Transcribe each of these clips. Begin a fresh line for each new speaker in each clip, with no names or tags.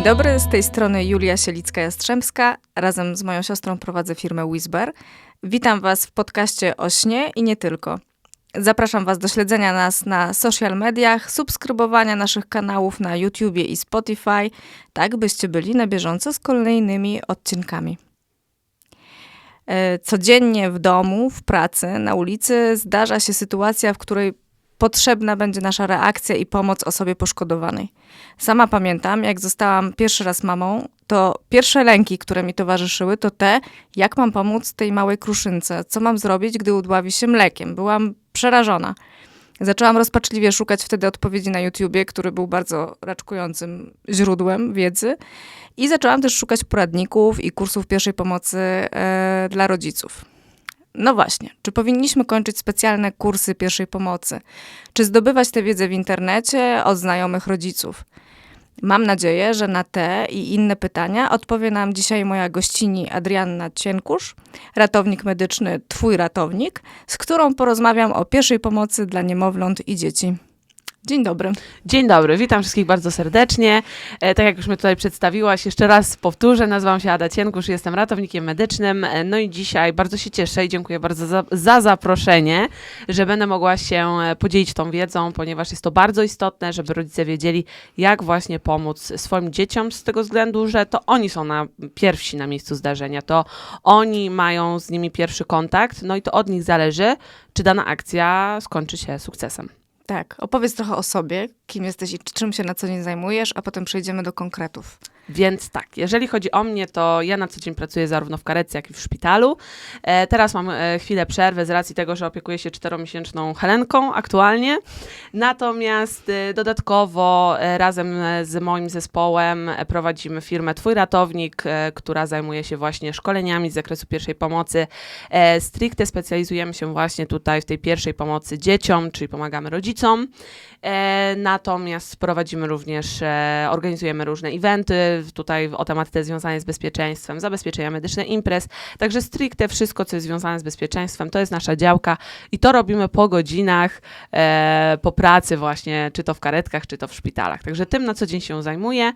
dobry, z tej strony Julia Sielicka-Jastrzębska. Razem z moją siostrą prowadzę firmę Whisper. Witam Was w podcaście o śnie i nie tylko. Zapraszam Was do śledzenia nas na social mediach, subskrybowania naszych kanałów na YouTubie i Spotify, tak byście byli na bieżąco z kolejnymi odcinkami. Codziennie w domu, w pracy, na ulicy zdarza się sytuacja, w której potrzebna będzie nasza reakcja i pomoc osobie poszkodowanej. Sama pamiętam, jak zostałam pierwszy raz mamą, to pierwsze lęki, które mi towarzyszyły, to te, jak mam pomóc tej małej kruszynce, co mam zrobić, gdy udławi się mlekiem. Byłam przerażona. Zaczęłam rozpaczliwie szukać wtedy odpowiedzi na YouTubie, który był bardzo raczkującym źródłem wiedzy. I zaczęłam też szukać poradników i kursów pierwszej pomocy dla rodziców. No właśnie, czy powinniśmy kończyć specjalne kursy pierwszej pomocy? Czy zdobywać tę wiedzę w internecie od znajomych rodziców? Mam nadzieję, że na te i inne pytania odpowie nam dzisiaj moja gościni Adrianna Cienkusz, ratownik medyczny Twój ratownik, z którą porozmawiam o pierwszej pomocy dla niemowląt i dzieci. Dzień dobry.
Dzień dobry, witam wszystkich bardzo serdecznie. Tak jak już mnie tutaj przedstawiłaś, jeszcze raz powtórzę, nazywam się Ada Cienkusz, jestem ratownikiem medycznym. No i dzisiaj bardzo się cieszę i dziękuję bardzo za zaproszenie, że będę mogła się podzielić tą wiedzą, ponieważ jest to bardzo istotne, żeby rodzice wiedzieli, jak właśnie pomóc swoim dzieciom, z tego względu, że to oni są pierwsi na miejscu zdarzenia, to oni mają z nimi pierwszy kontakt, no i to od nich zależy, czy dana akcja skończy się sukcesem.
Tak, opowiedz trochę o sobie, kim jesteś i czym się na co dzień zajmujesz, a potem przejdziemy do konkretów.
Więc tak, jeżeli chodzi o mnie, to ja na co dzień pracuję zarówno w karetce, jak i w szpitalu. Teraz mam chwilę przerwy z racji tego, że opiekuję się 4-miesięczną Helenką aktualnie. Natomiast dodatkowo razem z moim zespołem prowadzimy firmę Twój ratownik, która zajmuje się właśnie szkoleniami z zakresu pierwszej pomocy. Stricte specjalizujemy się właśnie tutaj w tej pierwszej pomocy dzieciom, czyli pomagamy rodzicom. Natomiast prowadzimy również, organizujemy różne eventy tutaj o tematyce związanej z bezpieczeństwem, zabezpieczenia medyczne imprez, także stricte wszystko, co jest związane z bezpieczeństwem, to jest nasza działka i to robimy po godzinach, po pracy właśnie, czy to w karetkach, czy to w szpitalach. Także tym na co dzień się zajmuję.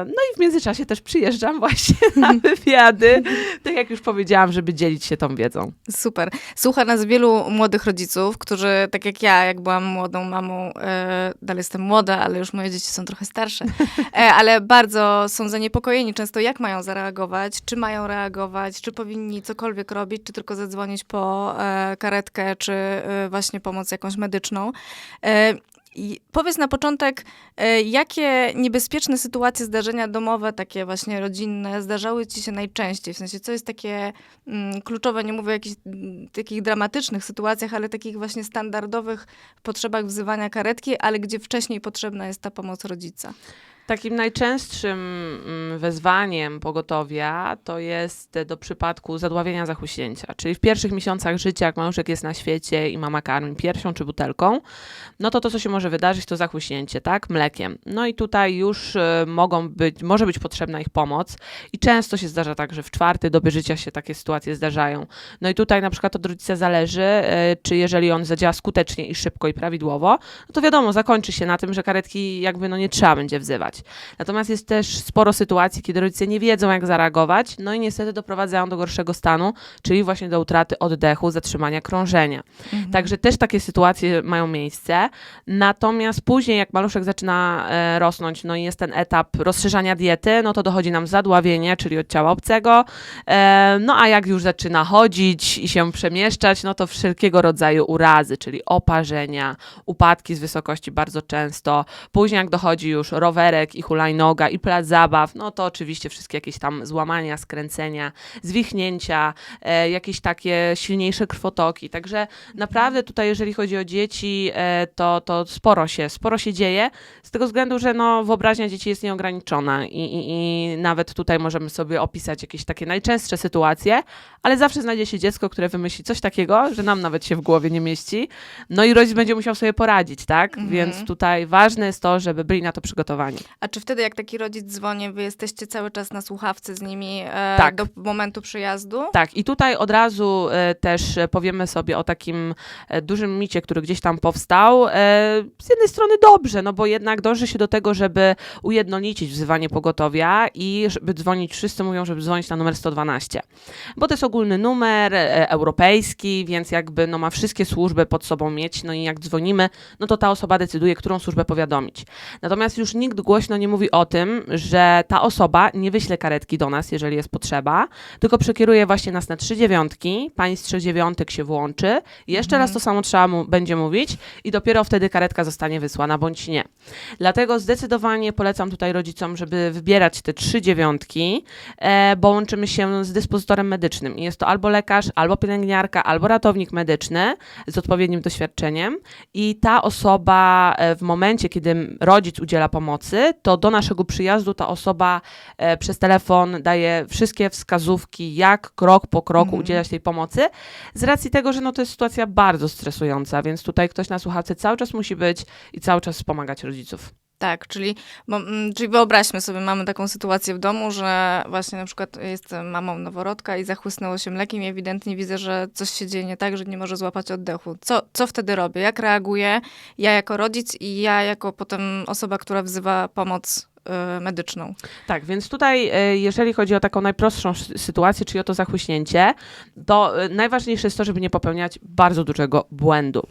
No i w międzyczasie też przyjeżdżam właśnie na wywiady, tak jak już powiedziałam, żeby dzielić się tą wiedzą.
Super. Słucha nas wielu młodych rodziców, którzy, tak jak ja, jak byłam młodą mamą, dalej jestem młoda, ale już moje dzieci są trochę starsze, ale bardzo są zaniepokojeni często, jak mają zareagować, czy mają reagować, czy powinni cokolwiek robić, czy tylko zadzwonić po karetkę, czy właśnie pomoc jakąś medyczną. I powiedz na początek, jakie niebezpieczne sytuacje, zdarzenia domowe, takie właśnie rodzinne, zdarzały ci się najczęściej? W sensie, co jest takie kluczowe, nie mówię o jakichś takich dramatycznych sytuacjach, ale takich właśnie standardowych potrzebach wzywania karetki, ale gdzie wcześniej potrzebna jest ta pomoc rodzica?
Takim najczęstszym wezwaniem pogotowia to jest do przypadku zadławienia zachłyśnięcia, czyli w pierwszych miesiącach życia, jak maluszek jest na świecie i mama karmi piersią czy butelką, no to co się może wydarzyć, to zachłyśnięcie, tak, mlekiem. No i tutaj już może być potrzebna ich pomoc i często się zdarza tak, że w czwartej dobie życia się takie sytuacje zdarzają. No i tutaj na przykład od rodzica zależy, czy jeżeli on zadziała skutecznie i szybko i prawidłowo, no to wiadomo, zakończy się na tym, że karetki jakby nie trzeba będzie wzywać. Natomiast jest też sporo sytuacji, kiedy rodzice nie wiedzą, jak zareagować, no i niestety doprowadzają do gorszego stanu, czyli właśnie do utraty oddechu, zatrzymania krążenia. Także też takie sytuacje mają miejsce. Natomiast później, jak maluszek zaczyna rosnąć, no i jest ten etap rozszerzania diety, no to dochodzi nam zadławienie, czyli od ciała obcego. No a jak już zaczyna chodzić i się przemieszczać, no to wszelkiego rodzaju urazy, czyli oparzenia, upadki z wysokości bardzo często. Później jak dochodzi już rowerek i hulajnoga i plac zabaw, no to oczywiście wszystkie jakieś tam złamania, skręcenia, zwichnięcia, jakieś takie silniejsze krwotoki. Także naprawdę tutaj, jeżeli chodzi o dzieci, to sporo się dzieje, z tego względu, że wyobraźnia dzieci jest nieograniczona i nawet tutaj możemy sobie opisać jakieś takie najczęstsze sytuacje, ale zawsze znajdzie się dziecko, które wymyśli coś takiego, że nam nawet się w głowie nie mieści, no i rodzic będzie musiał sobie poradzić, tak? Więc tutaj ważne jest to, żeby byli na to przygotowani.
A czy wtedy, jak taki rodzic dzwoni, wy jesteście cały czas na słuchawce z nimi
Tak.
do momentu przyjazdu?
Tak, i tutaj od razu też powiemy sobie o takim dużym micie, który gdzieś tam powstał. Z jednej strony dobrze, no bo jednak dąży się do tego, żeby ujednolicić wzywanie pogotowia i żeby dzwonić, wszyscy mówią, żeby dzwonić na numer 112. Bo to jest ogólny numer europejski, więc jakby no ma wszystkie służby pod sobą mieć, no i jak dzwonimy, no to ta osoba decyduje, którą służbę powiadomić. Natomiast już nikt głośno nie mówi o tym, że ta osoba nie wyśle karetki do nas, jeżeli jest potrzeba, tylko przekieruje właśnie nas na 39, pani z 39 się włączy, jeszcze raz to samo trzeba będzie mówić i dopiero wtedy karetka zostanie wysłana, bądź nie. Dlatego zdecydowanie polecam tutaj rodzicom, żeby wybierać te 39, bo łączymy się z dyspozytorem medycznym i jest to albo lekarz, albo pielęgniarka, albo ratownik medyczny z odpowiednim doświadczeniem i ta osoba w momencie, kiedy rodzic udziela pomocy, to do naszego przyjazdu ta osoba przez telefon daje wszystkie wskazówki, jak krok po kroku udzielać tej pomocy, z racji tego, że no to jest sytuacja bardzo stresująca, więc tutaj ktoś na słuchawce cały czas musi być i cały czas wspomagać rodziców.
Tak, czyli wyobraźmy sobie, mamy taką sytuację w domu, że właśnie na przykład jestem mamą noworodka i zachłysnęło się mlekiem i ewidentnie widzę, że coś się dzieje nie tak, że nie może złapać oddechu. Co wtedy robię? Jak reaguję? Ja jako rodzic i ja jako potem osoba, która wzywa pomoc medyczną.
Tak, więc tutaj jeżeli chodzi o taką najprostszą sytuację, czyli o to zachłyśnięcie, to najważniejsze jest to, żeby nie popełniać bardzo dużego błędu.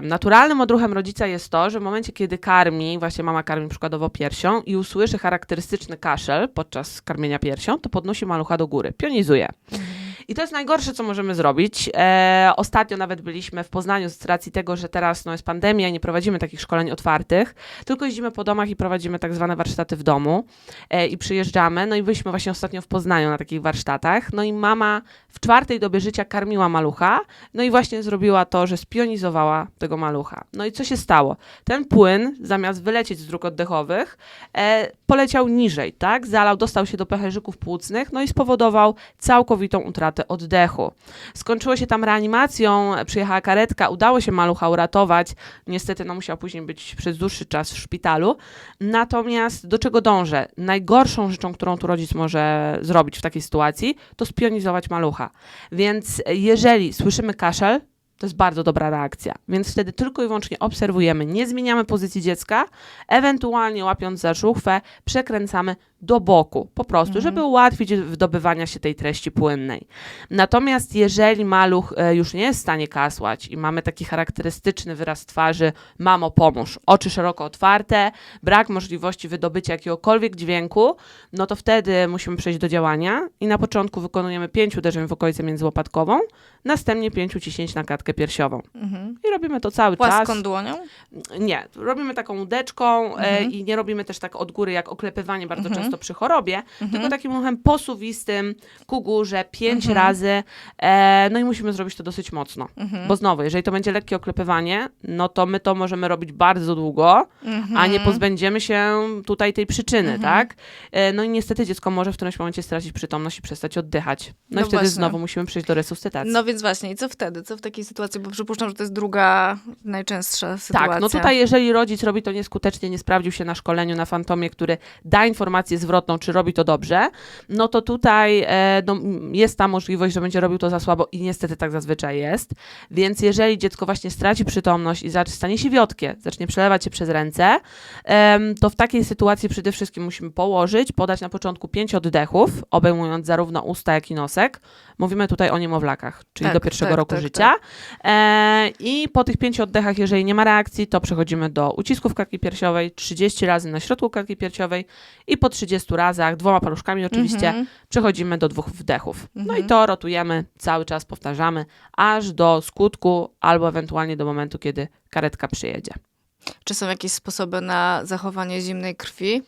Naturalnym odruchem rodzica jest to, że w momencie, kiedy karmi, właśnie mama karmi przykładowo piersią i usłyszy charakterystyczny kaszel podczas karmienia piersią, to podnosi malucha do góry, pionizuje. I to jest najgorsze, co możemy zrobić. Ostatnio nawet byliśmy w Poznaniu z racji tego, że teraz jest pandemia i nie prowadzimy takich szkoleń otwartych, tylko jeździmy po domach i prowadzimy tak zwane warsztaty w domu i przyjeżdżamy. No i byliśmy właśnie ostatnio w Poznaniu na takich warsztatach. No i mama w 4. dobie życia karmiła malucha, no i właśnie zrobiła to, że spionizowała tego malucha. No i co się stało? Ten płyn, zamiast wylecieć z dróg oddechowych, poleciał niżej, tak? Dostał się do pęcherzyków płucnych, no i spowodował całkowitą utratę oddechu. Skończyło się tam reanimacją, przyjechała karetka, udało się malucha uratować. Niestety musiał później być przez dłuższy czas w szpitalu. Natomiast do czego dążę? Najgorszą rzeczą, którą tu rodzic może zrobić w takiej sytuacji, to spionizować malucha. Więc jeżeli słyszymy kaszel, to jest bardzo dobra reakcja. Więc wtedy tylko i wyłącznie obserwujemy, nie zmieniamy pozycji dziecka, ewentualnie łapiąc za żuchwę, przekręcamy do boku, po prostu, żeby ułatwić wydobywania się tej treści płynnej. Natomiast jeżeli maluch już nie jest w stanie kasłać i mamy taki charakterystyczny wyraz twarzy, mamo pomóż, oczy szeroko otwarte, brak możliwości wydobycia jakiegokolwiek dźwięku, no to wtedy musimy przejść do działania i na początku wykonujemy 5 uderzeń w okolicę międzyłopatkową, następnie 5 ciśnięć na klatkę piersiową. I robimy to cały czas.
Płaską dłonią?
Nie, robimy taką łódeczką i nie robimy też tak od góry, jak oklepywanie bardzo często przy chorobie, tylko takim ruchem posuwistym ku górze 5 razy, no i musimy zrobić to dosyć mocno, bo znowu, jeżeli to będzie lekkie oklepywanie, no to my to możemy robić bardzo długo, a nie pozbędziemy się tutaj tej przyczyny, tak? No i niestety dziecko może w którymś momencie stracić przytomność i przestać oddychać. No i wtedy
właśnie.
znowu musimy przejść do resuscytacji.
No więc właśnie, i co wtedy? Co w takiej sytuacji? Bo przypuszczam, że to jest druga, najczęstsza sytuacja.
Tak, no tutaj jeżeli rodzic robi to nieskutecznie, nie sprawdził się na szkoleniu, na Fantomie, który da informację zwrotną, czy robi to dobrze, no to tutaj jest ta możliwość, że będzie robił to za słabo i niestety tak zazwyczaj jest. Więc jeżeli dziecko właśnie straci przytomność i stanie się wiotkie, zacznie przelewać się przez ręce, to w takiej sytuacji przede wszystkim musimy podać na początku 5 oddechów, obejmując zarówno usta, jak i nosek. Mówimy tutaj o niemowlakach, czyli do 1. roku życia. I po tych 5 oddechach, jeżeli nie ma reakcji, to przechodzimy do ucisków klatki piersiowej, 30 razy na środku klatki piersiowej i po 30 razach, 2 paluszkami oczywiście, przechodzimy do 2 wdechów. No i to rotujemy, cały czas powtarzamy, aż do skutku albo ewentualnie do momentu, kiedy karetka przyjedzie.
Czy są jakieś sposoby na zachowanie zimnej krwi?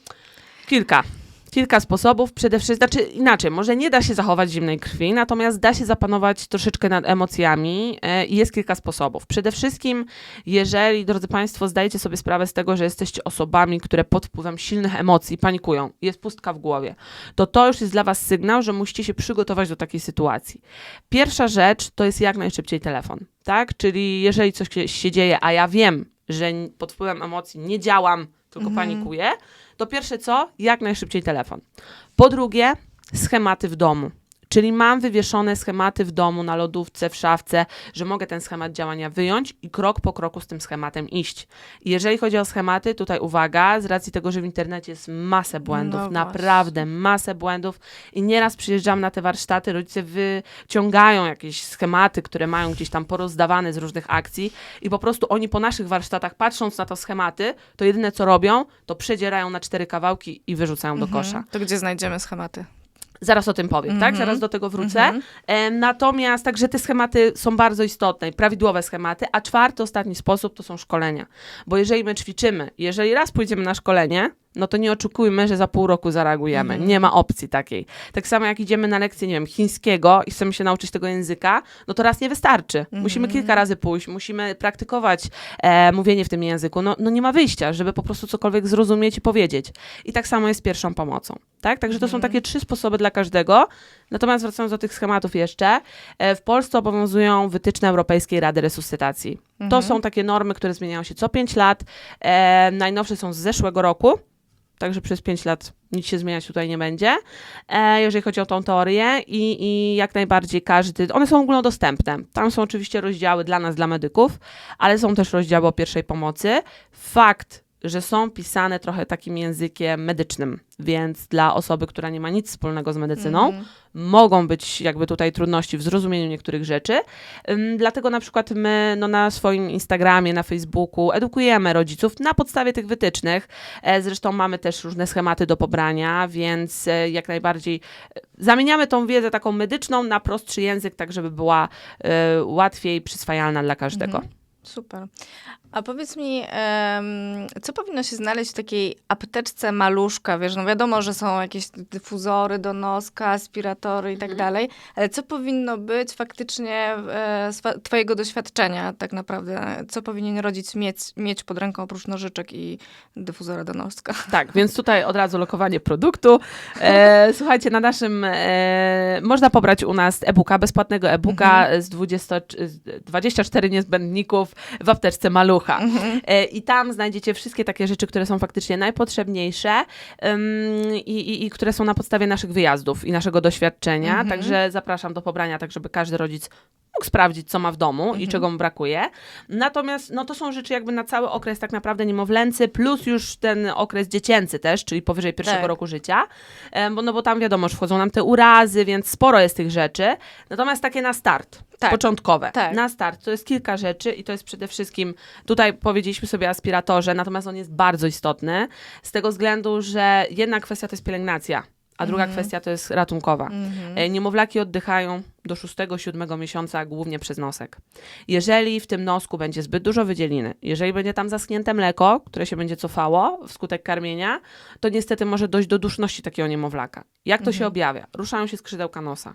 Kilka sposobów, przede wszystkim, znaczy inaczej, może nie da się zachować zimnej krwi, natomiast da się zapanować troszeczkę nad emocjami i jest kilka sposobów. Przede wszystkim, jeżeli, drodzy Państwo, zdajecie sobie sprawę z tego, że jesteście osobami, które pod wpływem silnych emocji panikują, jest pustka w głowie, to już jest dla Was sygnał, że musicie się przygotować do takiej sytuacji. Pierwsza rzecz to jest jak najszybciej telefon, tak? Czyli jeżeli coś się dzieje, a ja wiem, że pod wpływem emocji nie działam, tylko panikuje, to pierwsze co? Jak najszybciej telefon. Po drugie, schematy w domu. Czyli mam wywieszone schematy w domu, na lodówce, w szafce, że mogę ten schemat działania wyjąć i krok po kroku z tym schematem iść. I jeżeli chodzi o schematy, tutaj uwaga, z racji tego, że w internecie jest masę błędów,
No
naprawdę masę błędów i nieraz przyjeżdżam na te warsztaty, rodzice wyciągają jakieś schematy, które mają gdzieś tam porozdawane z różnych akcji i po prostu oni po naszych warsztatach, patrząc na to schematy, to jedyne co robią, to przedzierają na 4 kawałki i wyrzucają do kosza.
To gdzie znajdziemy schematy?
Zaraz o tym powiem, tak? Zaraz do tego wrócę. Natomiast także te schematy są bardzo istotne, prawidłowe schematy, a czwarty, ostatni sposób to są szkolenia. Bo jeżeli my ćwiczymy, jeżeli raz pójdziemy na szkolenie, no to nie oczekujmy, że za pół roku zareagujemy. Nie ma opcji takiej. Tak samo jak idziemy na lekcję, nie wiem, chińskiego i chcemy się nauczyć tego języka, no to raz nie wystarczy. Musimy kilka razy pójść, musimy praktykować mówienie w tym języku. No nie ma wyjścia, żeby po prostu cokolwiek zrozumieć i powiedzieć. I tak samo jest z pierwszą pomocą. Tak? Także to są takie 3 sposoby dla każdego. Natomiast wracając do tych schematów jeszcze, w Polsce obowiązują wytyczne Europejskiej Rady Resuscytacji. To są takie normy, które zmieniają się co 5 lat. Najnowsze są z zeszłego roku. Także przez 5 lat nic się zmieniać tutaj nie będzie, jeżeli chodzi o tą teorię i jak najbardziej one są ogólnodostępne. Tam są oczywiście rozdziały dla nas, dla medyków, ale są też rozdziały o pierwszej pomocy. Fakt, że są pisane trochę takim językiem medycznym, więc dla osoby, która nie ma nic wspólnego z medycyną, mogą być jakby tutaj trudności w zrozumieniu niektórych rzeczy. Dlatego na przykład my na swoim Instagramie, na Facebooku edukujemy rodziców na podstawie tych wytycznych. Zresztą mamy też różne schematy do pobrania, więc jak najbardziej zamieniamy tą wiedzę taką medyczną na prostszy język, tak żeby była łatwiej przyswajalna dla każdego.
Super. A powiedz mi, co powinno się znaleźć w takiej apteczce maluszka? Wiesz, no wiadomo, że są jakieś dyfuzory do noska, aspiratory i tak dalej, ale co powinno być faktycznie z twojego doświadczenia tak naprawdę? Co powinien rodzic mieć pod ręką oprócz nożyczek i dyfuzora do noska?
Tak, więc tutaj od razu lokowanie produktu. Słuchajcie, na naszym można pobrać u nas e-booka, bezpłatnego e-booka z 24 niezbędników w apteczce malucha. I tam znajdziecie wszystkie takie rzeczy, które są faktycznie najpotrzebniejsze i które są na podstawie naszych wyjazdów i naszego doświadczenia. Także zapraszam do pobrania, tak żeby każdy rodzic mógł sprawdzić, co ma w domu i czego mu brakuje. Natomiast to są rzeczy jakby na cały okres tak naprawdę niemowlęcy, plus już ten okres dziecięcy też, czyli powyżej 1. roku życia, bo tam wiadomo, że wchodzą nam te urazy, więc sporo jest tych rzeczy. Natomiast takie na start, początkowe. Na start to jest kilka rzeczy i to jest przede wszystkim, tutaj powiedzieliśmy sobie o aspiratorze, natomiast on jest bardzo istotny z tego względu, że jedna kwestia to jest pielęgnacja, a druga kwestia to jest ratunkowa. Niemowlaki oddychają do 6-7 miesiąca głównie przez nosek. Jeżeli w tym nosku będzie zbyt dużo wydzieliny, jeżeli będzie tam zaschnięte mleko, które się będzie cofało wskutek karmienia, to niestety może dojść do duszności takiego niemowlaka. Jak to się objawia? Ruszają się skrzydełka nosa.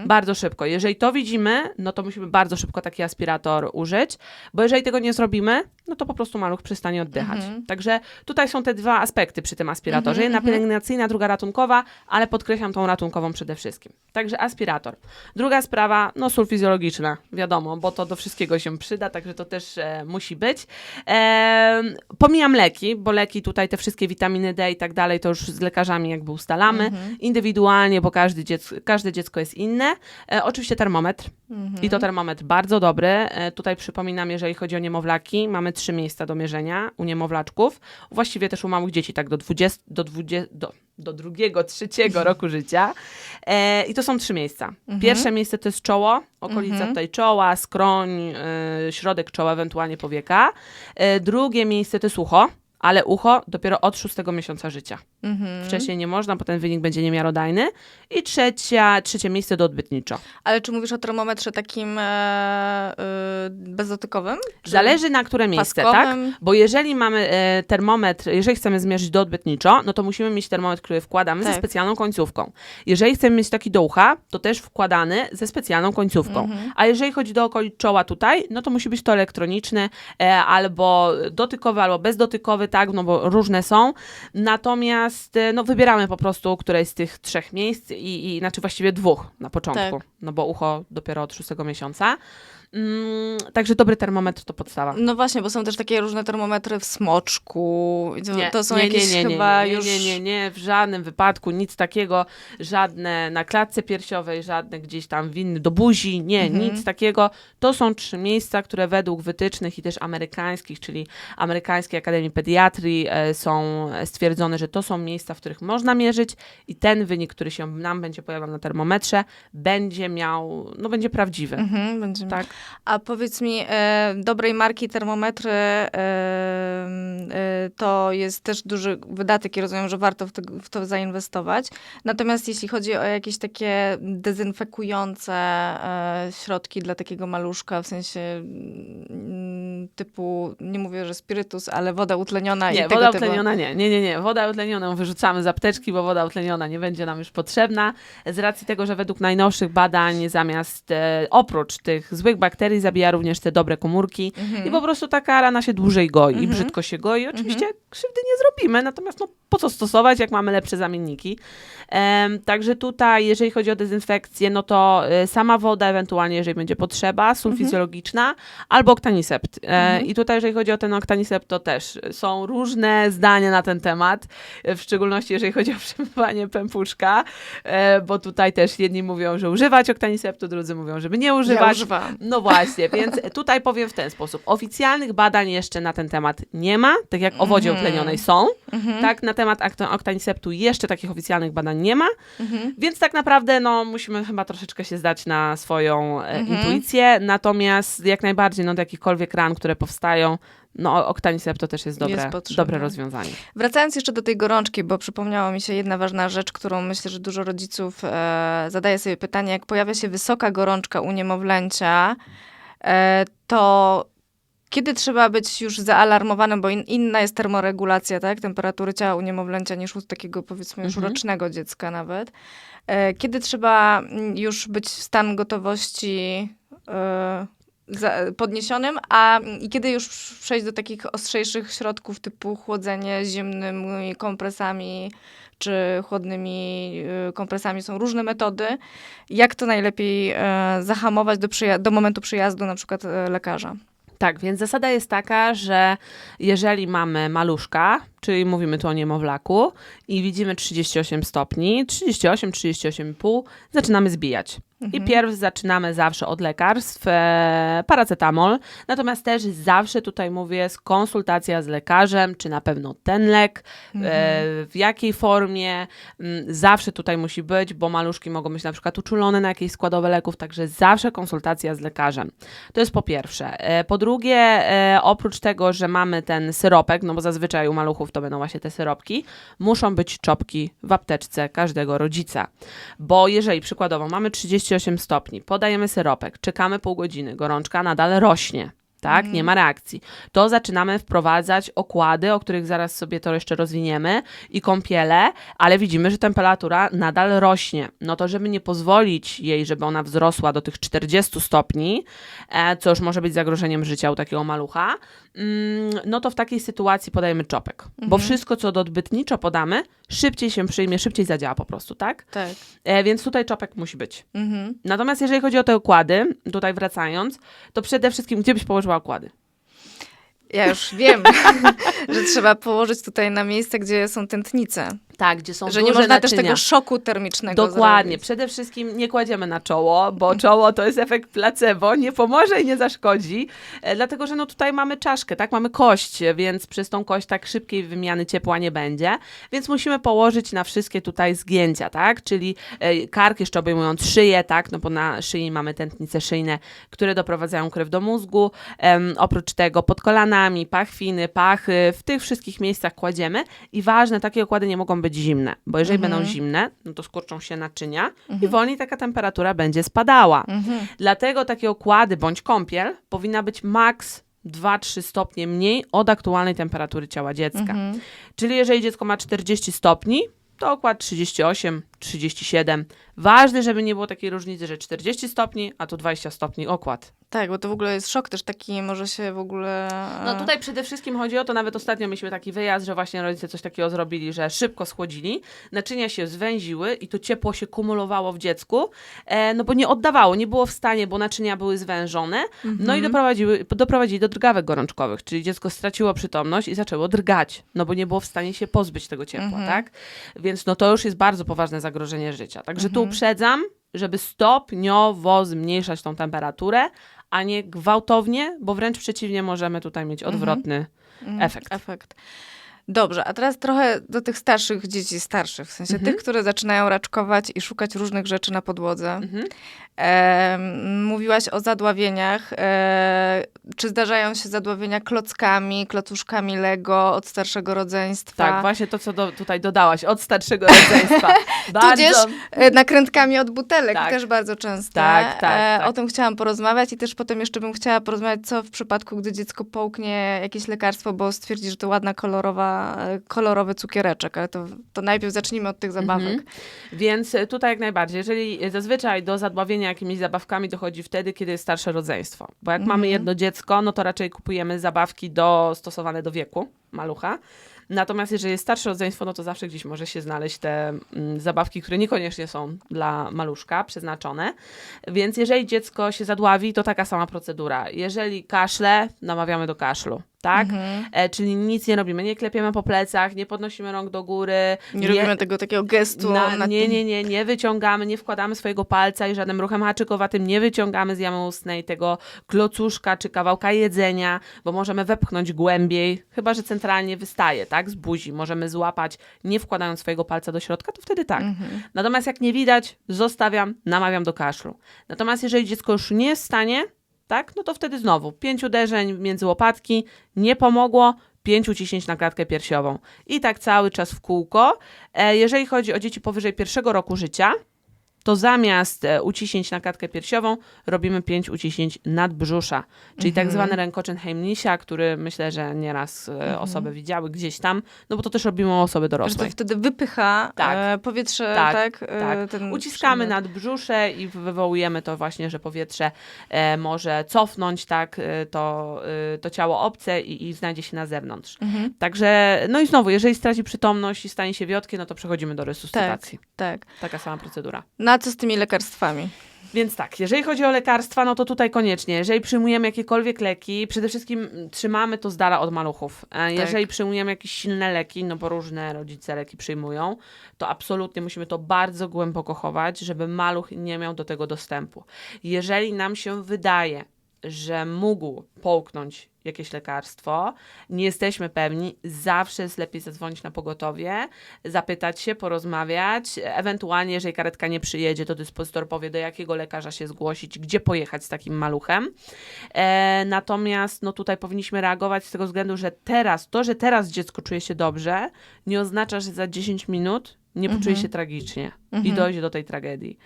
Bardzo szybko. Jeżeli to widzimy, no to musimy bardzo szybko taki aspirator użyć, bo jeżeli tego nie zrobimy, no to po prostu maluch przestanie oddychać. Także tutaj są te 2 aspekty przy tym aspiratorze. Jedna pielęgnacyjna, druga ratunkowa, ale podkreślam tą ratunkową przede wszystkim. Także aspirator. Druga sprawa, sól fizjologiczna, wiadomo, bo to do wszystkiego się przyda, także to też musi być. Pomijam leki, bo leki tutaj, te wszystkie witaminy D i tak dalej, to już z lekarzami jakby ustalamy indywidualnie, bo każde dziecko jest inne. Oczywiście termometr i to termometr bardzo dobry. Tutaj przypominam, jeżeli chodzi o niemowlaki, mamy 3 miejsca do mierzenia u niemowlaczków. Właściwie też u małych dzieci, tak do 2-3 roku życia. I to są 3 miejsca. Pierwsze miejsce to jest czoło, okolica tutaj czoła, skroń, środek czoła, ewentualnie powieka. Drugie miejsce to jest ucho, ale ucho dopiero od 6 miesiąca życia. Wcześniej nie można, bo ten wynik będzie niemiarodajny. I trzecie miejsce do odbytniczo.
Ale czy mówisz o termometrze takim bezdotykowym?
Zależy na które miejsce,
paskowym?
Tak? Bo jeżeli mamy termometr, jeżeli chcemy zmierzyć do odbytniczo, no to musimy mieć termometr, który wkładamy ze specjalną końcówką. Jeżeli chcemy mieć taki do ucha, to też wkładany ze specjalną końcówką. A jeżeli chodzi do okolic czoła tutaj, no to musi być to elektroniczny, albo dotykowy, albo bezdotykowy, tak, no bo różne są. Natomiast wybieramy po prostu któreś z tych 3 miejsc i znaczy właściwie 2 na początku, no bo ucho dopiero od 6 miesiąca. Także dobry termometr to podstawa.
No właśnie, bo są też takie różne termometry w smoczku. To są jakieś
Nie, w żadnym wypadku nic takiego, żadne na klatce piersiowej, żadne gdzieś tam winny do buzi, nic takiego. To są 3 miejsca, które według wytycznych i też amerykańskich, czyli Amerykańskiej Akademii Pediatrii są stwierdzone, że to są miejsca, w których można mierzyć i ten wynik, który się nam będzie pojawiał na termometrze, będzie będzie prawdziwy.
Będzie.
Tak.
A powiedz mi, dobrej marki termometry to jest też duży wydatek i rozumiem, że warto w to zainwestować. Natomiast jeśli chodzi o jakieś takie dezynfekujące środki dla takiego maluszka, w sensie typu, nie mówię, że spirytus, ale woda utleniona i tego typu.
Nie, woda utleniona nie. Woda utlenioną wyrzucamy z apteczki, bo woda utleniona nie będzie nam już potrzebna. Z racji tego, że według najnowszych badań zamiast oprócz tych złych bakterii zabija również te dobre komórki i po prostu taka rana się dłużej goi, brzydko się goi. Oczywiście krzywdy nie zrobimy, natomiast po co stosować, jak mamy lepsze zamienniki. Także tutaj, jeżeli chodzi o dezynfekcję, no to sama woda, ewentualnie jeżeli będzie potrzeba, sól fizjologiczna albo Octanisept. I tutaj, jeżeli chodzi o ten Octanisept, to też są różne zdania na ten temat, w szczególności jeżeli chodzi o przemywanie pępuszka, bo tutaj też jedni mówią, że używać Octaniseptu, drudzy mówią, żeby nie używać.
Ja używam.
No właśnie, więc tutaj powiem w ten sposób. Oficjalnych badań jeszcze na ten temat nie ma, tak jak o wodzie utlenionej są. Tak, na temat Octaniseptu jeszcze takich oficjalnych badań nie ma, więc tak naprawdę musimy chyba troszeczkę się zdać na swoją intuicję, natomiast jak najbardziej do jakichkolwiek ran, które powstają, Octanisept to też jest dobre rozwiązanie.
Wracając jeszcze do tej gorączki, bo przypomniała mi się jedna ważna rzecz, którą myślę, że dużo rodziców zadaje sobie pytanie, jak pojawia się wysoka gorączka u niemowlęcia, to kiedy trzeba być już zaalarmowanym, bo inna jest termoregulacja, tak, temperatury ciała u niemowlęcia niż u takiego, powiedzmy, już rocznego dziecka nawet. Kiedy trzeba już być w stan gotowości podniesionym, i kiedy już przejść do takich ostrzejszych środków typu chłodzenie zimnymi kompresami czy chłodnymi kompresami. Są różne metody. Jak to najlepiej zahamować do momentu przyjazdu na przykład lekarza?
Tak, więc zasada jest taka, że jeżeli mamy maluszka, czyli mówimy tu o niemowlaku i widzimy 38 stopni, 38, 38,5, zaczynamy zbijać. I pierw zaczynamy zawsze od lekarstw, paracetamol, natomiast też zawsze tutaj mówię konsultacja z lekarzem, czy na pewno ten lek, w jakiej formie, zawsze tutaj musi być, bo maluszki mogą być na przykład uczulone na jakieś składowe leków, także zawsze konsultacja z lekarzem. To jest po pierwsze. Po drugie, oprócz tego, że mamy ten syropek, no bo zazwyczaj u maluchów to będą właśnie te syropki, muszą być czopki w apteczce każdego rodzica, bo jeżeli przykładowo mamy 38 stopni, podajemy syropek, czekamy pół godziny, gorączka nadal rośnie, tak, nie ma reakcji, to zaczynamy wprowadzać okłady, o których zaraz sobie to jeszcze rozwiniemy, i kąpiele, ale widzimy, że temperatura nadal rośnie. No to żeby nie pozwolić jej, żeby ona wzrosła do tych 40 stopni, co już może być zagrożeniem życia u takiego malucha, no to w takiej sytuacji podajemy czopek, bo wszystko, co odbytniczo podamy, szybciej się przyjmie, szybciej zadziała po prostu, tak?
Tak.
Więc tutaj czopek musi być. Natomiast jeżeli chodzi o te okłady, tutaj wracając, to przede wszystkim, gdzie byś położyła okłady?
Ja już wiem, że trzeba położyć tutaj na miejsce, gdzie są tętnice.
Tak, gdzie są
że
duże
nie można
naczynia.
też tego szoku termicznego
Dokładnie.
zrobić.
Przede wszystkim nie kładziemy na czoło, bo czoło to jest efekt placebo, nie pomoże i nie zaszkodzi, dlatego że no tutaj mamy czaszkę, tak, mamy kość, więc przez tą kość tak szybkiej wymiany ciepła nie będzie, więc musimy położyć na wszystkie tutaj zgięcia, tak, czyli kark jeszcze obejmując szyję, tak, no bo na szyi mamy tętnice szyjne, które doprowadzają krew do mózgu, oprócz tego pod kolanami, pachwiny, pachy, w tych wszystkich miejscach kładziemy i ważne, takie okłady nie mogą być zimne, bo jeżeli będą zimne, no to skurczą się naczynia i wolniej taka temperatura będzie spadała. Dlatego takie okłady bądź kąpiel powinna być maks 2-3 stopnie mniej od aktualnej temperatury ciała dziecka. Czyli jeżeli dziecko ma 40 stopni, to okład 38, 37 Ważne, żeby nie było takiej różnicy, że 40 stopni, a tu 20 stopni okład.
Tak, bo to w ogóle jest szok też taki, może się w ogóle...
No tutaj przede wszystkim chodzi o to, nawet ostatnio mieliśmy taki wyjazd, że właśnie rodzice coś takiego zrobili, że szybko schłodzili, naczynia się zwęziły i to ciepło się kumulowało w dziecku, no bo nie oddawało, nie było w stanie, bo naczynia były zwężone, no i doprowadzili do drgawek gorączkowych, czyli dziecko straciło przytomność i zaczęło drgać, no bo nie było w stanie się pozbyć tego ciepła, tak? Więc no to już jest bardzo poważne zagrożenie życia. Także tu uprzedzam, żeby stopniowo zmniejszać tą temperaturę, a nie gwałtownie, bo wręcz przeciwnie możemy tutaj mieć odwrotny efekt.
Dobrze, a teraz trochę do tych starszych dzieci, w sensie tych, które zaczynają raczkować i szukać różnych rzeczy na podłodze. Mówiłaś o zadławieniach. Czy zdarzają się zadławienia klockami, klocuszkami Lego od starszego rodzeństwa?
Tak, właśnie to, co tutaj dodałaś, od starszego rodzeństwa.
Tudzież nakrętkami od butelek, też bardzo często.
Tak.
O tym chciałam porozmawiać i też potem jeszcze bym chciała porozmawiać, co w przypadku, gdy dziecko połknie jakieś lekarstwo, bo stwierdzi, że to ładna, kolorowy cukiereczek, ale to najpierw zacznijmy od tych zabawek.
Więc tutaj jak najbardziej, jeżeli zazwyczaj do zadławienia jakimiś zabawkami dochodzi wtedy, kiedy jest starsze rodzeństwo, bo jak mamy jedno dziecko, no to raczej kupujemy zabawki dostosowane do wieku malucha. Natomiast jeżeli jest starsze rodzeństwo, no to zawsze gdzieś może się znaleźć te zabawki, które niekoniecznie są dla maluszka przeznaczone. Więc jeżeli dziecko się zadławi, to taka sama procedura. Jeżeli kaszle, namawiamy do kaszlu. Tak? Czyli nic nie robimy, nie klepiemy po plecach, nie podnosimy rąk do góry.
Nie robimy tego takiego gestu.
Nie wyciągamy, nie wkładamy swojego palca i żadnym ruchem haczykowatym nie wyciągamy z jamy ustnej tego klocuszka czy kawałka jedzenia, bo możemy wepchnąć głębiej, chyba że centralnie wystaje, tak? Z buzi. Możemy złapać, nie wkładając swojego palca do środka, to wtedy tak. Natomiast jak nie widać, zostawiam, namawiam do kaszlu. Natomiast jeżeli dziecko już nie jest w stanie, tak, no to wtedy znowu 5 uderzeń między łopatki, nie pomogło, 5 uciśnięć na klatkę piersiową. I tak cały czas w kółko. Jeżeli chodzi o dzieci powyżej 1 roku życia, to zamiast uciśnięć na klatkę piersiową robimy 5 uciśnięć nadbrzusza, czyli tak zwany rękoczyn Heimlicha, który myślę, że nieraz osoby widziały gdzieś tam, no bo to też robimy u osoby dorosłej.
Że to wtedy wypycha powietrze, tak?
Uciskamy nadbrzusze i wywołujemy to właśnie, że powietrze może cofnąć, tak, to ciało obce i znajdzie się na zewnątrz. Także, no i znowu, jeżeli straci przytomność i stanie się wiotkie, no to przechodzimy do resuscytacji.
Tak.
Taka sama procedura.
No a co z tymi lekarstwami?
Więc tak, jeżeli chodzi o lekarstwa, no to tutaj koniecznie. Jeżeli przyjmujemy jakiekolwiek leki, przede wszystkim trzymamy to z dala od maluchów. Jeżeli przyjmujemy jakieś silne leki, no bo różne rodzice leki przyjmują, to absolutnie musimy to bardzo głęboko chować, żeby maluch nie miał do tego dostępu. Jeżeli nam się wydaje, że mógł połknąć jakieś lekarstwo, nie jesteśmy pewni, zawsze jest lepiej zadzwonić na pogotowie, zapytać się, porozmawiać, ewentualnie jeżeli karetka nie przyjedzie, to dyspozytor powie, do jakiego lekarza się zgłosić, gdzie pojechać z takim maluchem. Natomiast no tutaj powinniśmy reagować z tego względu, że teraz dziecko czuje się dobrze, nie oznacza, że za 10 minut nie poczuje się tragicznie i dojdzie do tej tragedii.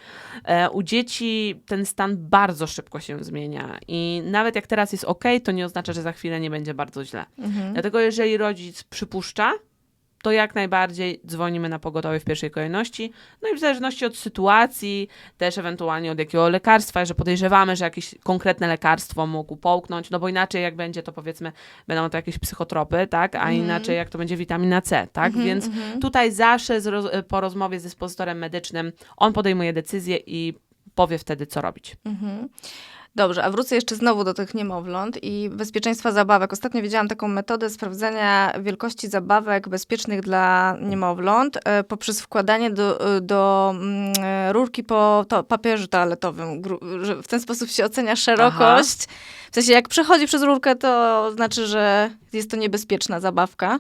U dzieci ten stan bardzo szybko się zmienia i nawet jak teraz jest to nie oznacza, że za chwilę nie będzie bardzo źle. Dlatego jeżeli rodzic przypuszcza, to jak najbardziej dzwonimy na pogotowie w pierwszej kolejności. No i w zależności od sytuacji, też ewentualnie od jakiego lekarstwa, że podejrzewamy, że jakieś konkretne lekarstwo mógł połknąć, no bo inaczej jak będzie, to powiedzmy będą to jakieś psychotropy, tak, a inaczej jak to będzie witamina C, tak, więc tutaj zawsze po rozmowie z dyspozytorem medycznym on podejmuje decyzję i powie wtedy, co robić.
Dobrze, a wrócę jeszcze znowu do tych niemowląt i bezpieczeństwa zabawek. Ostatnio widziałam taką metodę sprawdzenia wielkości zabawek bezpiecznych dla niemowląt poprzez wkładanie do rurki po papierze toaletowym. Że w ten sposób się ocenia szerokość. W sensie jak przechodzi przez rurkę, to znaczy, że jest to niebezpieczna zabawka.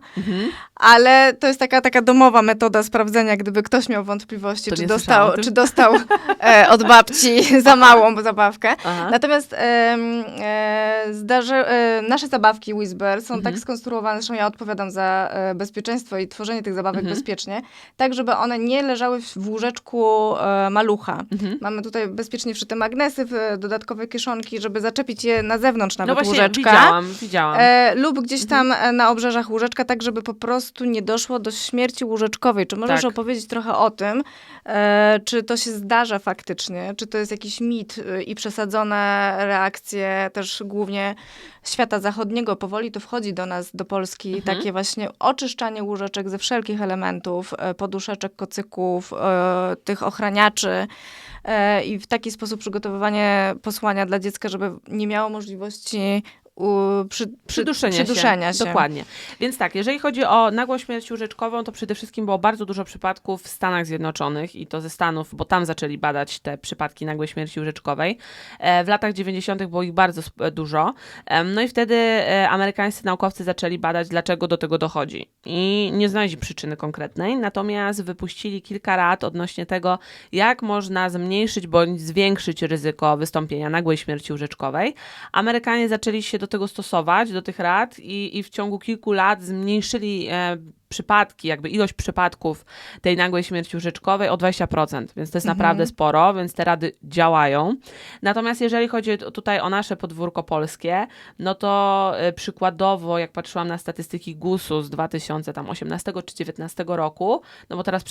Ale to jest taka domowa metoda sprawdzenia, gdyby ktoś miał wątpliwości, czy dostał od babci za małą zabawkę. Natomiast nasze zabawki Whisper są tak skonstruowane, zresztą ja odpowiadam za bezpieczeństwo i tworzenie tych zabawek bezpiecznie, tak żeby one nie leżały w łóżeczku malucha. Mamy tutaj bezpiecznie wszyte magnesy, dodatkowe kieszonki, żeby zaczepić je na zewnątrz nawet
No właśnie,
łóżeczka.
widziałam.
Lub gdzieś tam na obrzeżach łóżeczka, tak żeby po prostu nie doszło do śmierci łóżeczkowej. Czy możesz
Tak.
opowiedzieć trochę o tym, czy to się zdarza faktycznie, czy to jest jakiś mit i przesadzone reakcje też głównie świata zachodniego. Powoli to wchodzi do nas, do Polski, takie właśnie oczyszczanie łóżeczek ze wszelkich elementów, poduszeczek, kocyków, tych ochraniaczy i w taki sposób przygotowywanie posłania dla dziecka, żeby nie miało możliwości przyduszenia się.
Dokładnie. Więc tak, jeżeli chodzi o nagłą śmierć łóżeczkową, to przede wszystkim było bardzo dużo przypadków w Stanach Zjednoczonych i to ze Stanów, bo tam zaczęli badać te przypadki nagłej śmierci łóżeczkowej. W latach 90. było ich bardzo dużo. No i wtedy amerykańscy naukowcy zaczęli badać, dlaczego do tego dochodzi. I nie znaleźli przyczyny konkretnej, natomiast wypuścili kilka rad odnośnie tego, jak można zmniejszyć bądź zwiększyć ryzyko wystąpienia nagłej śmierci łóżeczkowej. Amerykanie zaczęli się do tego stosować, do tych rad i w ciągu kilku lat zmniejszyli przypadki, jakby ilość przypadków tej nagłej śmierci łóżeczkowej o 20%, więc to jest naprawdę sporo, więc te rady działają. Natomiast jeżeli chodzi tutaj o nasze podwórko polskie, no to przykładowo, jak patrzyłam na statystyki GUS-u z 2018 czy 2019 roku, no bo teraz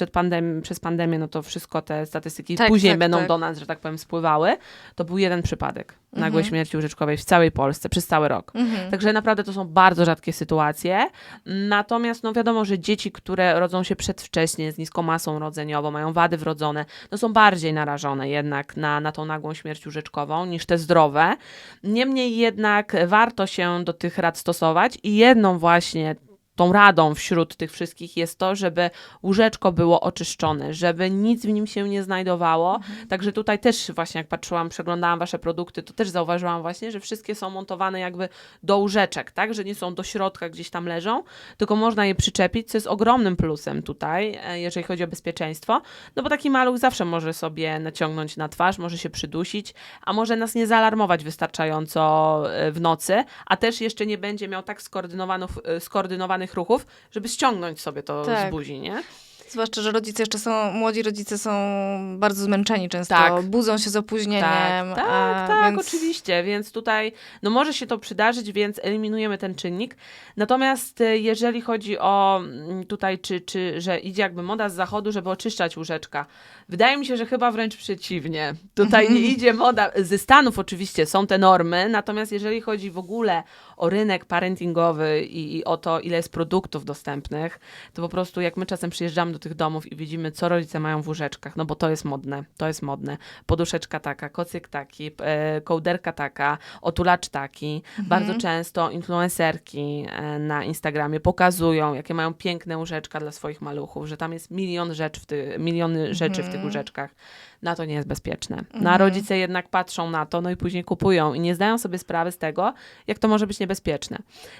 przez pandemię, no to wszystko te statystyki później będą do nas, że tak powiem, spływały, to był jeden przypadek nagłej śmierci łóżeczkowej w całej Polsce przez cały rok. Także naprawdę to są bardzo rzadkie sytuacje. Natomiast no wiadomo, że dzieci, które rodzą się przedwcześnie, z niską masą rodzeniową, mają wady wrodzone, no są bardziej narażone jednak na tą nagłą śmierć łóżeczkową niż te zdrowe. Niemniej jednak warto się do tych rad stosować i jedną właśnie tą radą wśród tych wszystkich jest to, żeby łóżeczko było oczyszczone, żeby nic w nim się nie znajdowało. Także tutaj też właśnie jak patrzyłam, przeglądałam wasze produkty, to też zauważyłam właśnie, że wszystkie są montowane jakby do łóżeczek, tak? Że nie są do środka, gdzieś tam leżą, tylko można je przyczepić, co jest ogromnym plusem tutaj, jeżeli chodzi o bezpieczeństwo, no bo taki maluch zawsze może sobie naciągnąć na twarz, może się przydusić, a może nas nie zaalarmować wystarczająco w nocy, a też jeszcze nie będzie miał tak skoordynowanych ruchów, żeby ściągnąć sobie to z buzi, nie?
Zwłaszcza, że młodzi rodzice są bardzo zmęczeni często, budzą się z opóźnieniem.
Tak, oczywiście, więc tutaj no może się to przydarzyć, więc eliminujemy ten czynnik. Natomiast jeżeli chodzi o tutaj, że idzie jakby moda z zachodu, żeby oczyszczać łóżeczka, wydaje mi się, że chyba wręcz przeciwnie. Tutaj nie idzie moda, ze Stanów oczywiście są te normy, natomiast jeżeli chodzi w ogóle o rynek parentingowy i o to, ile jest produktów dostępnych, to po prostu jak my czasem przyjeżdżamy do tych domów i widzimy, co rodzice mają w łóżeczkach, no bo to jest modne. Poduszeczka taka, kocyk taki, kołderka taka, otulacz taki. Bardzo często influencerki na Instagramie pokazują, jakie mają piękne łóżeczka dla swoich maluchów, że tam jest miliony rzeczy w tych łóżeczkach. No to nie jest bezpieczne. No a rodzice jednak patrzą na to, no i później kupują i nie zdają sobie sprawy z tego, jak to może być niebezpieczne.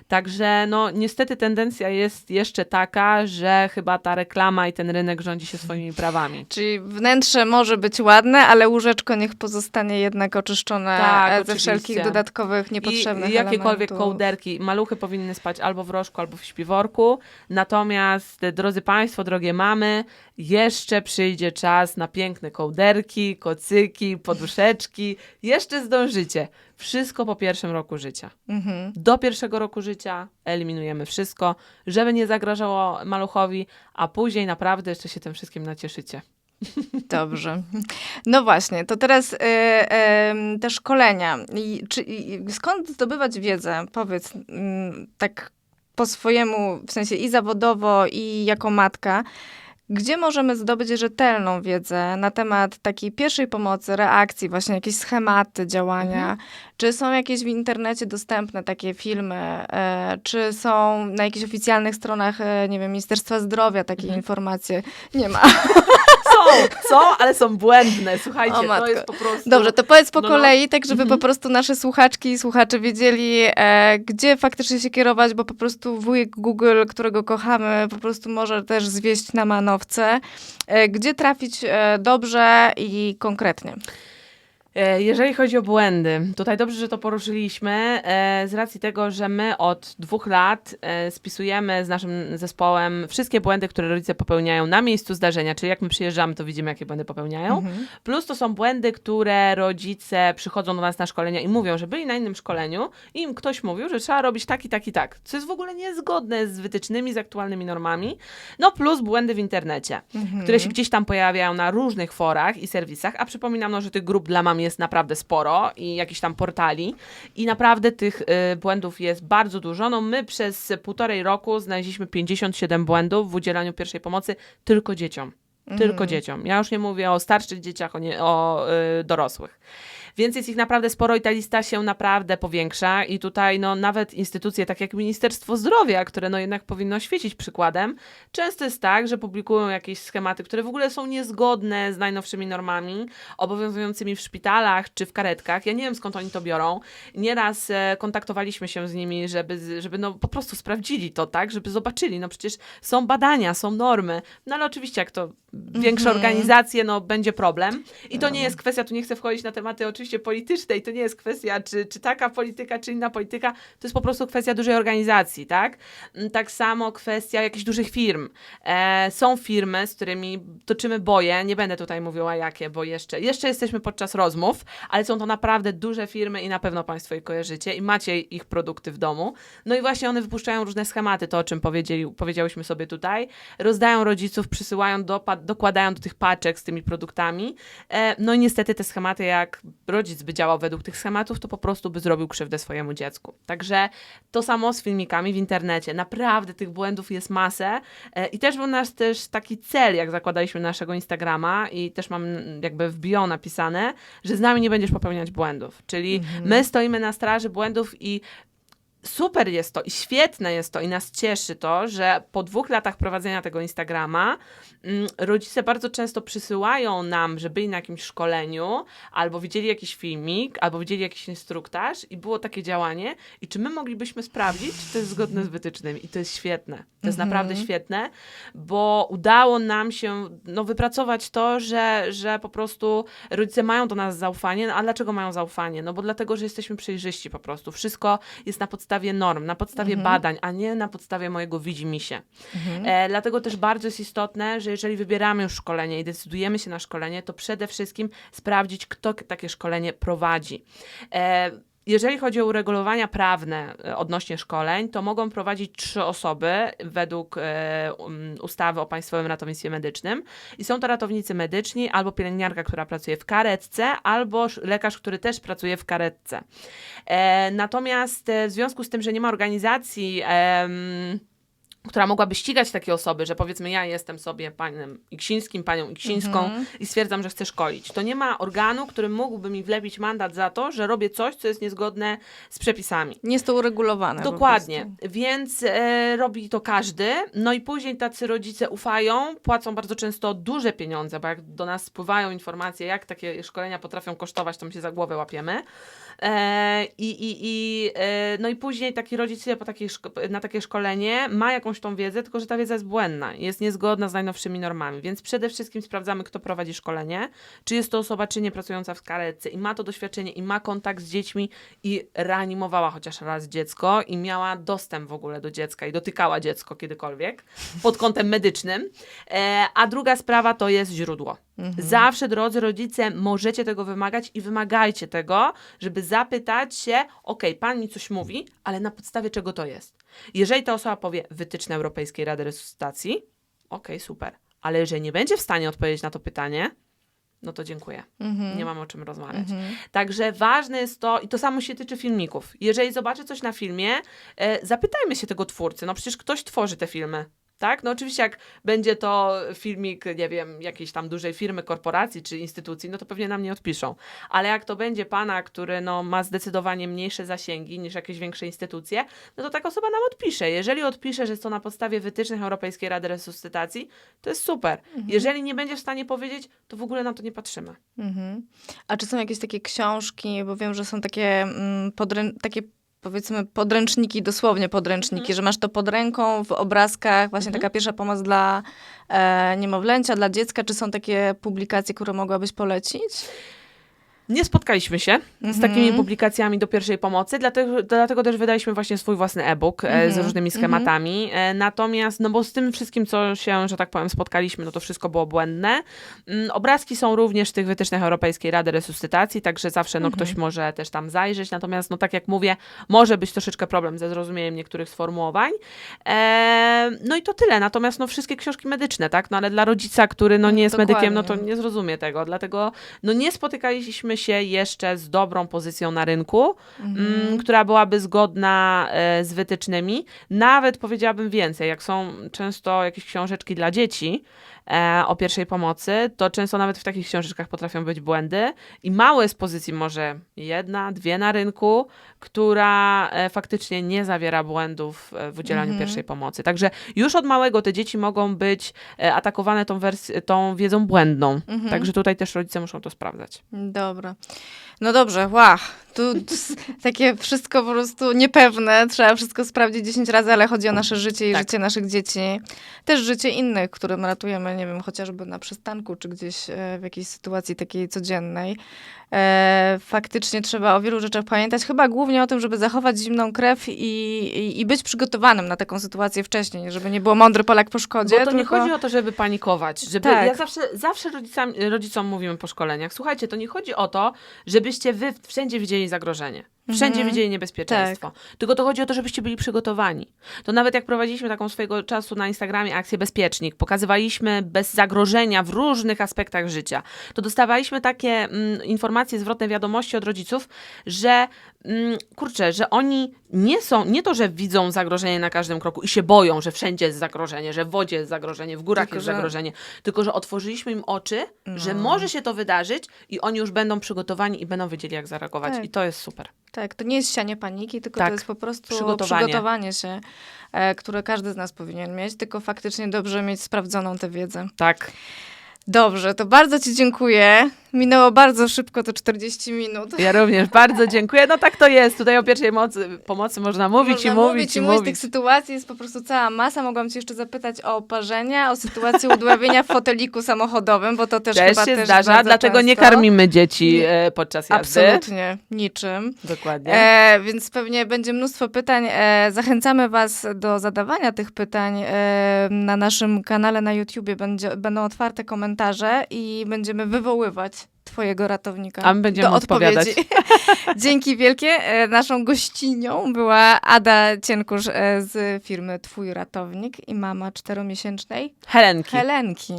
Także no niestety tendencja jest jeszcze taka, że chyba ta reklama i ten rynek rządzi się swoimi prawami.
Czyli wnętrze może być ładne, ale łóżeczko niech pozostanie jednak oczyszczone ze wszelkich dodatkowych, niepotrzebnych elementów.
Jakiekolwiek kołderki. Maluchy powinny spać albo w rożku, albo w śpiworku. Natomiast, drodzy Państwo, drogie mamy, jeszcze przyjdzie czas na piękne kołderki, kocyki, poduszeczki. Jeszcze zdążycie. Wszystko po pierwszym roku życia. Do pierwszego roku życia eliminujemy wszystko, żeby nie zagrażało maluchowi, a później naprawdę jeszcze się tym wszystkim nacieszycie.
Dobrze. No właśnie, to teraz te szkolenia. Skąd zdobywać wiedzę? Powiedz tak po swojemu, w sensie i zawodowo, i jako matka. Gdzie możemy zdobyć rzetelną wiedzę na temat takiej pierwszej pomocy, reakcji, właśnie jakieś schematy działania? Czy są jakieś w internecie dostępne takie filmy? Czy są na jakichś oficjalnych stronach, nie wiem, Ministerstwa Zdrowia takie informacje? Nie ma.
Są, ale są błędne. Słuchajcie, to jest po prostu...
Dobrze, to powiedz po kolei, tak żeby po prostu nasze słuchaczki i słuchacze wiedzieli, gdzie faktycznie się kierować, bo po prostu wujek Google, którego kochamy, po prostu może też zwieść na manowce. Gdzie trafić dobrze i konkretnie?
Jeżeli chodzi o błędy, tutaj dobrze, że to poruszyliśmy, z racji tego, że my od 2 lat spisujemy z naszym zespołem wszystkie błędy, które rodzice popełniają na miejscu zdarzenia, czyli jak my przyjeżdżamy, to widzimy, jakie błędy popełniają, plus to są błędy, które rodzice przychodzą do nas na szkolenia i mówią, że byli na innym szkoleniu i im ktoś mówił, że trzeba robić tak i tak i tak, co jest w ogóle niezgodne z wytycznymi, z aktualnymi normami, no plus błędy w internecie, które się gdzieś tam pojawiają na różnych forach i serwisach, a przypominam, no, że tych grup dla mam jest naprawdę sporo i jakichś tam portali i naprawdę tych błędów jest bardzo dużo. No my przez 1,5 roku znaleźliśmy 57 błędów w udzielaniu pierwszej pomocy tylko dzieciom. Tylko dzieciom. Ja już nie mówię o starszych dzieciach, o dorosłych. Więc jest ich naprawdę sporo i ta lista się naprawdę powiększa i tutaj no, nawet instytucje tak jak Ministerstwo Zdrowia, które no, jednak powinno świecić przykładem, często jest tak, że publikują jakieś schematy, które w ogóle są niezgodne z najnowszymi normami obowiązującymi w szpitalach czy w karetkach. Ja nie wiem, skąd oni to biorą. Nieraz kontaktowaliśmy się z nimi, żeby no, po prostu sprawdzili to, tak, żeby zobaczyli. No przecież są badania, są normy. No ale oczywiście jak to większe organizacje, no będzie problem. I to nie jest kwestia, tu nie chcę wchodzić na tematy oczywiście polityczne i to nie jest kwestia, czy taka polityka, czy inna polityka, to jest po prostu kwestia dużej organizacji, tak? Tak samo kwestia jakichś dużych firm. Są firmy, z którymi toczymy boje, nie będę tutaj mówiła jakie, bo jeszcze jesteśmy podczas rozmów, ale są to naprawdę duże firmy i na pewno Państwo je kojarzycie i macie ich produkty w domu. No i właśnie one wypuszczają różne schematy, to o czym powiedziałyśmy sobie tutaj, rozdają rodziców, przysyłają, dokładają do tych paczek z tymi produktami. No i niestety te schematy, jak rodzic by działał według tych schematów, to po prostu by zrobił krzywdę swojemu dziecku. Także to samo z filmikami w internecie. Naprawdę tych błędów jest masę i też był nasz taki cel, jak zakładaliśmy naszego Instagrama i też mam jakby w bio napisane, że z nami nie będziesz popełniać błędów. Czyli my stoimy na straży błędów i super jest to i świetne jest to i nas cieszy to, że po 2 latach prowadzenia tego Instagrama rodzice bardzo często przysyłają nam, że byli na jakimś szkoleniu, albo widzieli jakiś filmik, albo widzieli jakiś instruktaż i było takie działanie i czy my moglibyśmy sprawdzić, czy to jest zgodne z wytycznymi i to jest świetne. To jest naprawdę świetne, bo udało nam się wypracować to, że po prostu rodzice mają do nas zaufanie. No, a dlaczego mają zaufanie? No bo dlatego, że jesteśmy przejrzyści po prostu. Wszystko jest na podstawie norm, na podstawie badań, a nie na podstawie mojego widzimisię. Dlatego też bardzo jest istotne, że jeżeli wybieramy już szkolenie i decydujemy się na szkolenie, to przede wszystkim sprawdzić, kto takie szkolenie prowadzi. Jeżeli chodzi o uregulowania prawne odnośnie szkoleń, to mogą prowadzić 3 osoby według ustawy o Państwowym Ratownictwie Medycznym. I są to ratownicy medyczni, albo pielęgniarka, która pracuje w karetce, albo lekarz, który też pracuje w karetce. Natomiast w związku z tym, że nie ma organizacji, która mogłaby ścigać takie osoby, że powiedzmy ja jestem sobie panem Iksińskim, panią Iksińską i stwierdzam, że chcę szkolić. To nie ma organu, który mógłby mi wlepić mandat za to, że robię coś, co jest niezgodne z przepisami.
Nie jest to uregulowane.
Dokładnie. Więc robi to każdy. No i później tacy rodzice ufają, płacą bardzo często duże pieniądze, bo jak do nas spływają informacje, jak takie szkolenia potrafią kosztować, to my się za głowę łapiemy. No i później taki rodzic na takie szkolenie ma jakąś tą wiedzę, tylko że ta wiedza jest błędna, jest niezgodna z najnowszymi normami, więc przede wszystkim sprawdzamy, kto prowadzi szkolenie, czy jest to osoba czynnie pracująca w karetce i ma to doświadczenie i ma kontakt z dziećmi i reanimowała chociaż raz dziecko i miała dostęp w ogóle do dziecka i dotykała dziecko kiedykolwiek pod kątem medycznym. A druga sprawa to jest źródło. Zawsze, drodzy rodzice, możecie tego wymagać i wymagajcie tego, żeby zapytać się, pan mi coś mówi, ale na podstawie czego to jest? Jeżeli ta osoba powie wytyczne Europejskiej Rady Resuscytacji, super. Ale jeżeli nie będzie w stanie odpowiedzieć na to pytanie, no to dziękuję. Nie mam o czym rozmawiać. Także ważne jest to, i to samo się tyczy filmików. Jeżeli zobaczę coś na filmie, zapytajmy się tego twórcy. No przecież ktoś tworzy te filmy. Tak? No oczywiście jak będzie to filmik, nie wiem, jakiejś tam dużej firmy, korporacji czy instytucji, no to pewnie nam nie odpiszą. Ale jak to będzie pana, który ma zdecydowanie mniejsze zasięgi niż jakieś większe instytucje, no to taka osoba nam odpisze. Jeżeli odpisze, że jest to na podstawie wytycznych Europejskiej Rady Resuscytacji, to jest super. Jeżeli nie będzie w stanie powiedzieć, to w ogóle na to nie patrzymy.
A czy są jakieś takie książki, bo wiem, że są takie powiedzmy podręczniki, dosłownie podręczniki, że masz to pod ręką, w obrazkach, właśnie taka pierwsza pomoc dla niemowlęcia, dla dziecka. Czy są takie publikacje, które mogłabyś polecić?
Nie spotkaliśmy się z takimi publikacjami do pierwszej pomocy, dlatego też wydaliśmy właśnie swój własny e-book z różnymi schematami. Natomiast, no bo z tym wszystkim, co się, że tak powiem, spotkaliśmy, no to wszystko było błędne. Obrazki są również w tych wytycznych Europejskiej Rady Resuscytacji, także zawsze no, ktoś może też tam zajrzeć. Natomiast, no tak jak mówię, może być troszeczkę problem ze zrozumieniem niektórych sformułowań. No i to tyle. Natomiast no wszystkie książki medyczne, tak? No ale dla rodzica, który no nie jest medykiem, no to nie zrozumie tego. Dlatego no nie spotykaliśmy się jeszcze z dobrą pozycją na rynku, która byłaby zgodna z wytycznymi. Nawet powiedziałabym więcej, jak są często jakieś książeczki dla dzieci o pierwszej pomocy, to często nawet w takich książeczkach potrafią być błędy i mało jest pozycji, może 1, 2 na rynku, która faktycznie nie zawiera błędów w udzielaniu pierwszej pomocy. Także już od małego te dzieci mogą być atakowane tą wiedzą błędną. Także tutaj też rodzice muszą to sprawdzać.
Dobra. No dobrze, tu takie wszystko po prostu niepewne, trzeba wszystko sprawdzić 10 razy, ale chodzi o nasze życie i życie naszych dzieci. Też życie innych, którym ratujemy, nie wiem, chociażby na przystanku, czy gdzieś w jakiejś sytuacji takiej codziennej. Faktycznie trzeba o wielu rzeczach pamiętać, chyba głównie o tym, żeby zachować zimną krew i być przygotowanym na taką sytuację wcześniej, żeby nie było mądry Polak po szkodzie.
Bo to nie chodzi o to, żeby panikować. Ja zawsze rodzicom mówimy po szkoleniach, słuchajcie, to nie chodzi o to, żebyście wy wszędzie widzieli zagrożenie. Wszędzie widzieli niebezpieczeństwo. Tylko to chodzi o to, żebyście byli przygotowani. To nawet jak prowadziliśmy taką swojego czasu na Instagramie akcję Bezpiecznik, pokazywaliśmy bez zagrożenia w różnych aspektach życia, to dostawaliśmy takie informacje, zwrotne wiadomości od rodziców, że że oni nie to, że widzą zagrożenie na każdym kroku i się boją, że wszędzie jest zagrożenie, że w wodzie jest zagrożenie, w górach jest zagrożenie, tylko że otworzyliśmy im oczy, że może się to wydarzyć i oni już będą przygotowani i będą wiedzieli, jak zareagować. I to jest super.
Tak, to nie jest sianie paniki, tylko to jest po prostu przygotowanie się, które każdy z nas powinien mieć, tylko faktycznie dobrze mieć sprawdzoną tę wiedzę.
Tak.
Dobrze, to bardzo ci dziękuję. Minęło bardzo szybko, to 40 minut.
Ja również bardzo dziękuję. No tak to jest. Tutaj o pierwszej pomocy można mówić i mówić.
Tych sytuacji jest po prostu cała masa. Mogłam cię jeszcze zapytać o oparzenia, o sytuację udławienia w foteliku samochodowym, bo to też chyba
się zdarza, dlatego
często.
Nie karmimy dzieci podczas jazdy.
Absolutnie, niczym.
Dokładnie.
Więc pewnie będzie mnóstwo pytań. Zachęcamy was do zadawania tych pytań na naszym kanale na YouTubie. Będą otwarte komentarze i będziemy wywoływać twojego ratownika
a my będziemy
do odpowiedzi. Dzięki wielkie. Naszą gościnią była Ada Cienkusz z firmy Twój Ratownik i mama 4-miesięcznej
Helenki.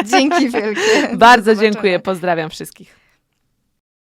Dzięki wielkie.
Bardzo dziękuję. Pozdrawiam wszystkich.